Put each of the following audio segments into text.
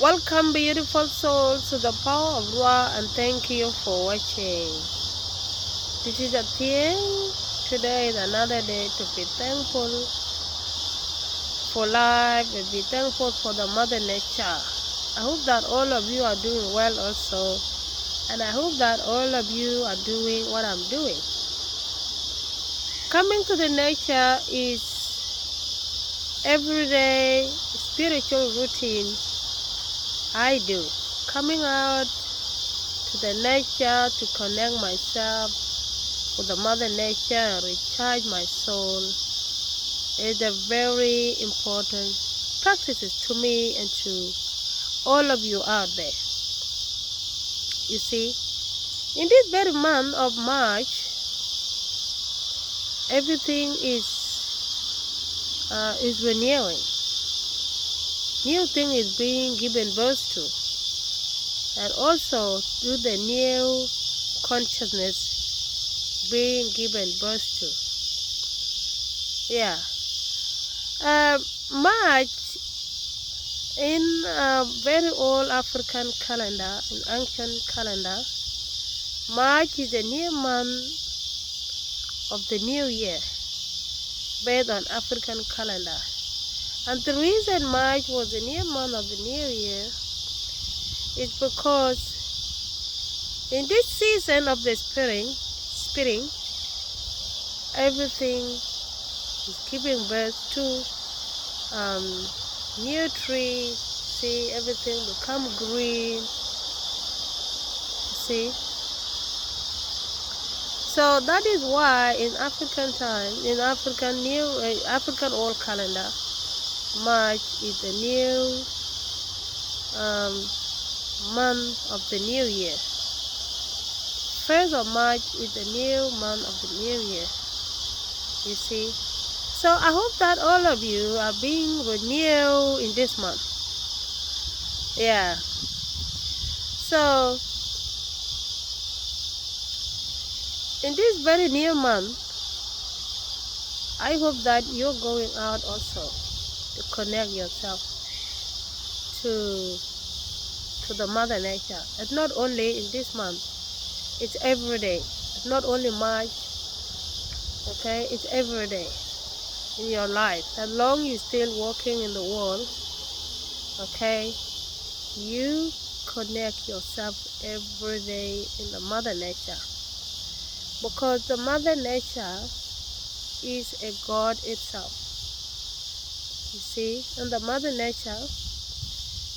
Welcome, beautiful souls, to the power of Ra, and thank you for watching. This is a thing. Today is another day to be thankful for life and be thankful for the Mother Nature. I hope that all of you are doing well also, and I hope that all of you are doing what I'm doing. Coming to the nature is everyday spiritual routine I do. Coming out to the nature to connect myself with the Mother Nature and recharge my soul is a very important practice to me and to all of you out there. You see, in this very month of March, everything is renewing. New thing is being given birth to, and also through the new consciousness being given birth to. Yeah. March in a very old African calendar, an ancient calendar, March is the new month of the new year based on African calendar. And the reason March was the new month of the new year is because in this season of the spring, everything is giving birth to new trees. See, everything become green. See, so that is why in African time, in African old calendar, March is the new month of the new year. 1st of March is the new month of the new year. You see, so I hope that all of you are being renewed in this month. Yeah. So in this very new month, I hope that you're going out also to connect yourself to the Mother Nature. It's not only in this month, it's every day. It's not only March, okay? It's every day in your life. As long you're still walking in the world, okay, you connect yourself every day in the Mother Nature. Because the Mother Nature is a God itself. You see, and the Mother Nature,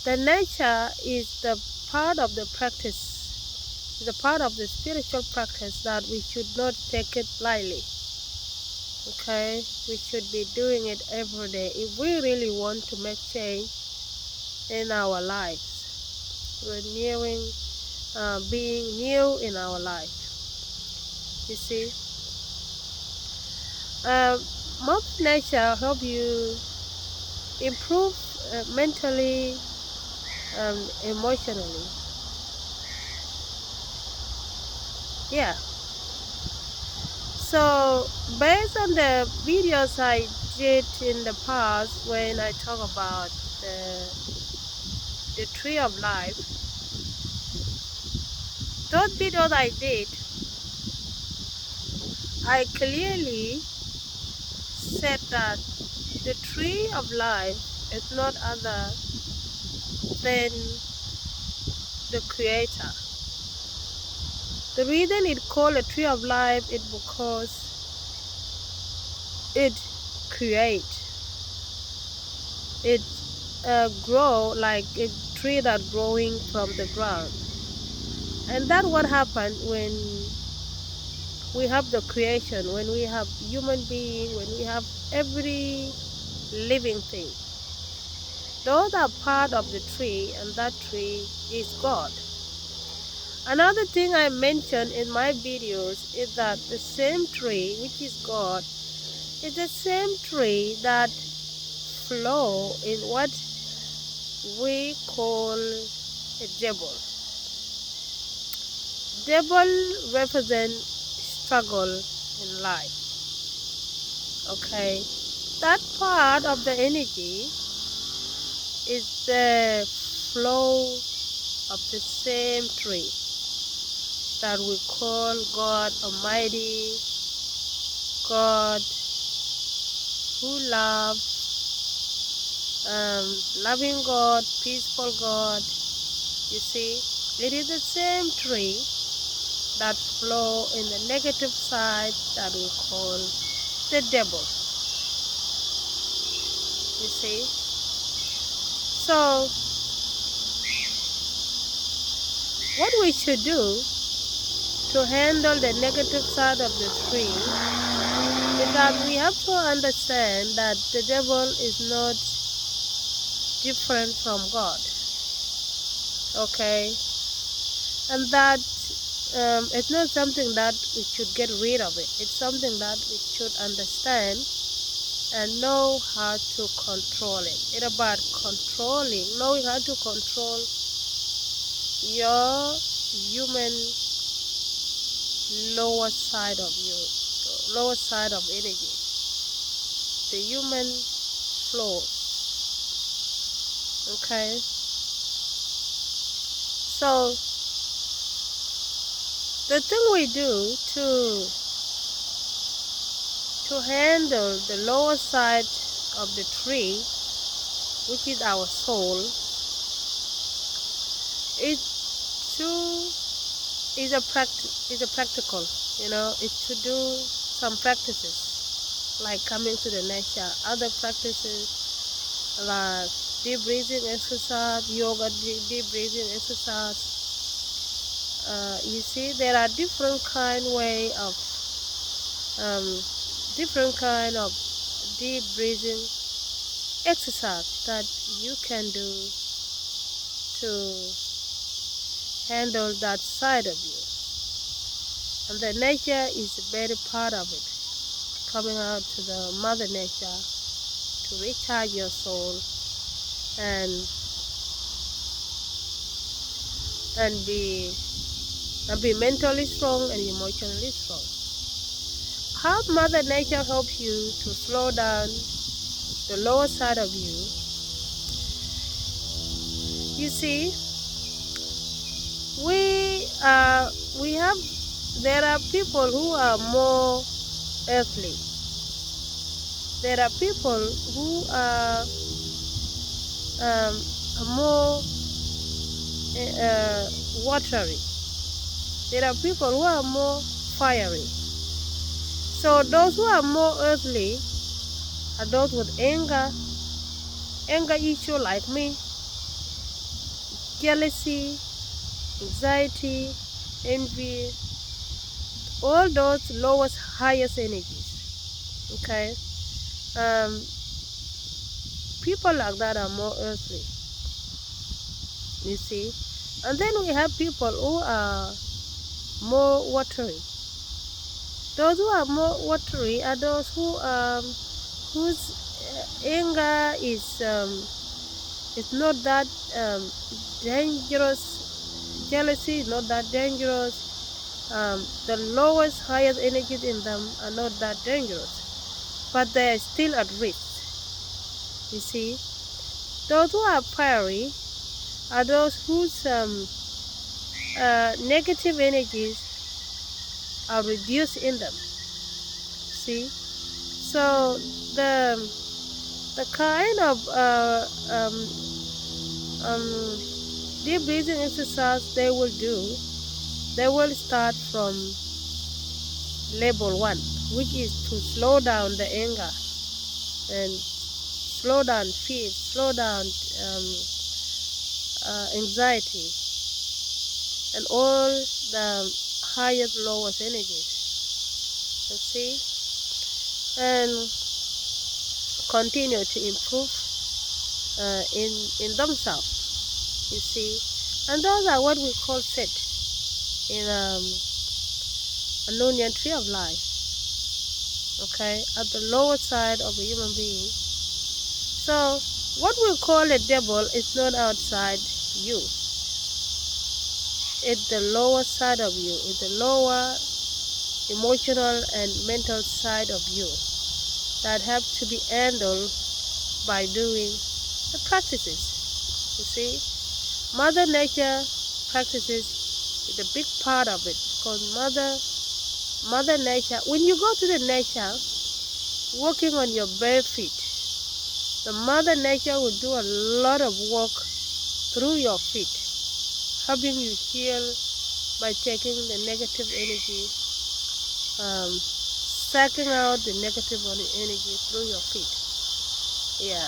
the nature is the part of the practice, the part of the spiritual practice that we should not take it lightly. Okay, we should be doing it every day if we really want to make change in our lives, renewing, being new in our life. You see, Mother Nature help you improve mentally, emotionally. Yeah. So based on the videos I did in the past when I talk about the tree of life, those videos I did, I clearly said that the tree of life is not other than the creator. The reason it's called a tree of life is because it creates. It grow like a tree that growing from the ground. And that's what happened when we have the creation, when we have human being, when we have every living thing. Those are part of the tree, and that tree is God. Another thing I mentioned in my videos is that the same tree, which is God, is the same tree that flow in what we call a devil. Devil represents struggle in life. Okay, that part of the energy is the flow of the same tree that we call God Almighty, God who loves, loving God, peaceful God. You see, it is the same tree that flow in the negative side that we call the devil. You see, so what we should do to handle the negative side of the tree is that we have to understand that the devil is not different from God, okay? And that it's not something that we should get rid of it. It's something that we should understand and know how to control it. It's about controlling, knowing how to control your human lower side of you, lower side of energy, the human flow. Okay, so the thing we do to handle the lower side of the tree, which is our soul, is a practical, you know, it's to do some practices like coming to the nature, other practices like deep breathing exercise, yoga, deep breathing exercise. You see, there are different kind of deep breathing exercise that you can do to handle that side of you. And the nature is a very part of it. Coming out to the mother nature to recharge your soul and be mentally strong and emotionally strong. How Mother Nature helps you to slow down the lower side of you? You see, there are people who are more earthly. There are people who are more watery. There are people who are more fiery. So those who are more earthly are those with anger issue like me, jealousy, anxiety, envy, all those lowest, highest energies. Okay, people like that are more earthly. You see, and then we have people who are more watery. Those who are more watery are those who whose anger is not that dangerous. Jealousy is not that dangerous. The lowest, highest energies in them are not that dangerous, but they are still at risk. You see, those who are fiery are those whose negative energies are reduced in them. See, so the kind of deep breathing exercise they will do, they will start from level 1, which is to slow down the anger and slow down fear, slow down anxiety, and all the highest, lowest energies. You see, and continue to improve in themselves. You see, and those are what we call set in a tree of life. Okay, at the lower side of a human being. So what we call a devil is not outside you. It's the lower side of you. It's the lower emotional and mental side of you that have to be handled by doing the practices. You see, Mother Nature practices is a big part of it, because Mother Nature, when you go to the nature, walking on your bare feet, the Mother Nature will do a lot of work through your feet, helping you heal by taking the negative energy, sucking out the negative energy through your feet. Yeah.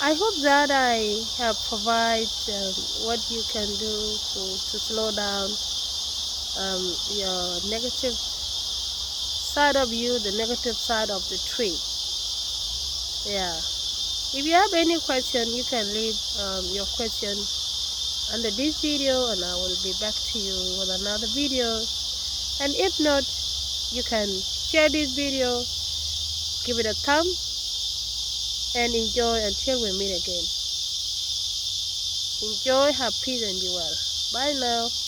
I hope that I have provided what you can do to slow down your negative side of you, the negative side of the tree. Yeah. If you have any question, you can leave your question under this video, and I will be back to you with another video. And if not, you can share this video, give it a thumb, and enjoy until we meet again. Enjoy, have peace, and be well. Bye now.